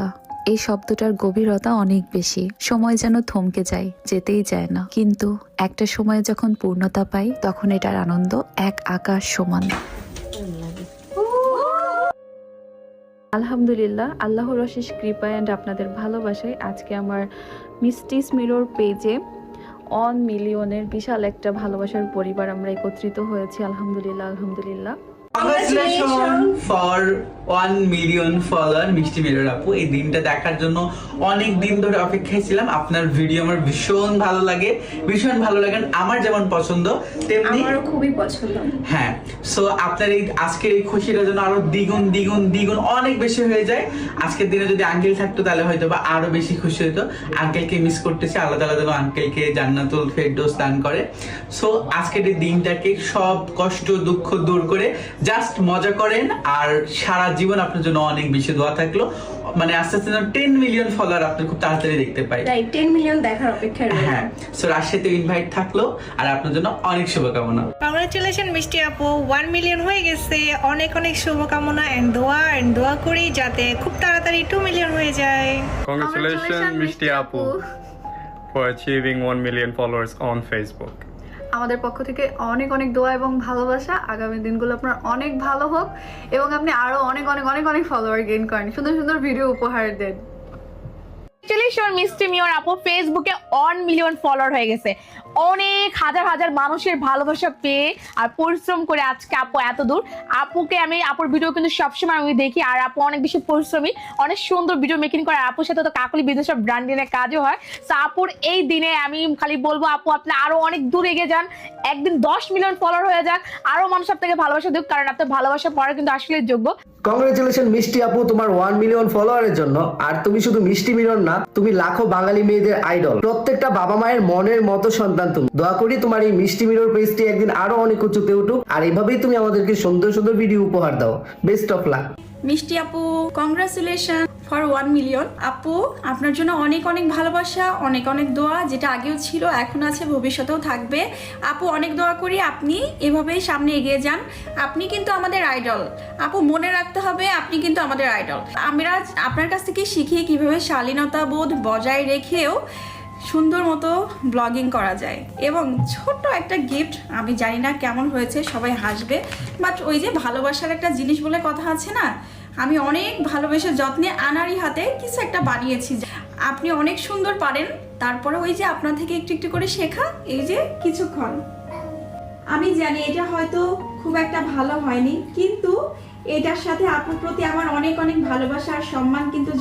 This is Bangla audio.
কথা। এই শব্দটার গভীরতা অনেক বেশি। সময় যেন থমকে যায়, যেতেই যায় না, কিন্তু একটা সময়ে যখন পূর্ণতা পাই তখন এটার আনন্দ এক আকাশ সমান। আলহামদুলিল্লাহ, আল্লাহর অশেষ কৃপা অ্যান্ড আপনাদের ভালোবাসায় আজকে আমার মিস্টিস মিরর পেজে 1 মিলিয়নের বিশাল একটা ভালোবাসার পরিবার আমরা একত্রিত হয়েছি। আলহামদুলিল্লাহ, আলহামদুলিল্লাহ। Congratulations for 1 মিলিয়ন ফলোয়ার মিষ্টি মিরর আপু। এই দিনটা দেখার জন্য অনেক দিন ধরে অপেক্ষায় ছিলাম। আপনার ভিডিও আমার ভীষণ ভালো লাগে, ভীষণ ভালো লাগে। আমার যেমন পছন্দ তেমনি আমারও খুবই পছন্দ। হ্যাঁ, সো আপনার এই আজকের এই খুশিটা যেন আরো দ্বিগুণ দ্বিগুণ দ্বিগুণ অনেক বেশি হয়ে যায়। আজকের দিনে যদি আঙ্কেল থাকতো তাহলে হয়তো বা আরো বেশি খুশি হতো। আঙ্কেলকে মিস করতেছি, আল্লাহ তাআলা যেন আঙ্কেলকে জান্নাতুল ফেরদৌস দান করে। সো আজকের এই দিনটাকে সব কষ্ট দুঃখ দূর করে জাস্ট মজা করেন, আর সারা জীবন আপনার জন্য অনেক বেশি দোয়া থাকলো। মানে আস্তে আস্তে 10 মিলিয়ন ফলোয়ার আপনি খুব তাড়াতাড়ি দেখতে পাই। তাই 10 মিলিয়ন দেখার অপেক্ষায় রইলাম। হ্যাঁ, সো রাশিয়াতে ইনভাইট থাকলো, আর আপনার জন্য অনেক শুভকামনা। কংগ্রেচুলেশন মিষ্টি আপু, 1 মিলিয়ন হয়ে গেছে। অনেক অনেক শুভকামনা এন্ড দোয়া করি যাতে খুব তাড়াতাড়ি 2 মিলিয়ন হয়ে যায়। Congratulations Mishti Apu for achieving 1 million followers on Facebook. আমাদের পক্ষ থেকে অনেক অনেক দোয়া এবং ভালোবাসা। আগামী দিনগুলো আপনার অনেক ভালো হোক এবং আপনি আরো অনেক অনেক অনেক অনেক ফলোয়ার গেইন করেন, সুন্দর সুন্দর ভিডিও উপহার দেন। কংগ্রেচুলেশন মিষ্টি মিরর আপু, ফেসবুকে 1 মিলিয়ন ফলোয়ার হয়ে গেছে। অনেক হাজার হাজার মানুষের ভালোবাসা পেয়ে আর পরিশ্রম করে আজকে আপু এত দূর। আপুকে আমি আপুর ভিডিও কিন্তু সবসময় আমি দেখি, আর আপু অনেক বেশি পরিশ্রমী, অনেক সুন্দর ভিডিও মেকিং করে। আপুর সাথে তো কাকলি বিজনেস ব্র্যান্ডিংয়ের কাজও হয়। সো আপুর এই দিনে আমি খালি বলবো আপু আপনি আরো অনেক দূর এগিয়ে যান, একদিন 10 মিলিয়ন ফলোয়ার হয়ে যাক, আরো মানুষ আপনাকে ভালোবাসা দিক, কারণ আপনার ভালোবাসা পড়া কিন্তু আসলে যোগ্য। কংগ্রেচুলেশন মিষ্টি আপু তোমার 1 মিলিয়ন ফলোয়ারের জন্য। আর তুমি শুধু মিষ্টি মিরর না, তুমি লাখো বাঙালি মেয়েদের আইডল, প্রত্যেকটা বাবা মায়ের মনের মতো সন্তান তুমি। দোয়া করি তোমার এই মিষ্টি মিরর পেজটি একদিন আরো অনেক উঁচুতে উঠুক, আর এইভাবেই তুমি আমাদেরকে সুন্দর সুন্দর ভিডিও উপহার দাও। Best of luck. মিষ্টি আপু, কংগ্রাচুলেশন ফর 1 মিলিয়ন। আপু আপনার জন্য অনেক অনেক ভালোবাসা, অনেক অনেক দোয়া, যেটা আগেও ছিল এখন আছে ভবিষ্যতেও থাকবে। আপু অনেক দোয়া করি আপনি এভাবেই সামনে এগিয়ে যান। আপনি কিন্তু আমাদের আইডল আপু, মনে রাখতে হবে আপনি কিন্তু আমাদের আইডল। আমরা আপনার কাছ থেকে শিখি কিভাবে শালীনতা বোধ বজায় রেখেও সুন্দর মতো ব্লগিং করা যায়। এবং ছোট্ট একটা গিফট, আমি জানি না কেমন হয়েছে, সবাই হাসবে, বাট ওই যে ভালোবাসার একটা জিনিস বলে কথা আছে না, আমি অনেক ভালোবেসে যত্নে আনারই হাতে কিছু একটা বানিয়েছি। আপনি অনেক সুন্দর পারেন, তারপরে ওই যে আপনার থেকে একটু একটু করে শেখা, এই যে কিছুক্ষণ। আমি জানি এটা হয়তো খুব একটা ভালো হয়নি, কিন্তু এটার সাথে আপুর প্রতি আমার অনেক অনেক ভালোবাসা আর সম্মান কিন্তু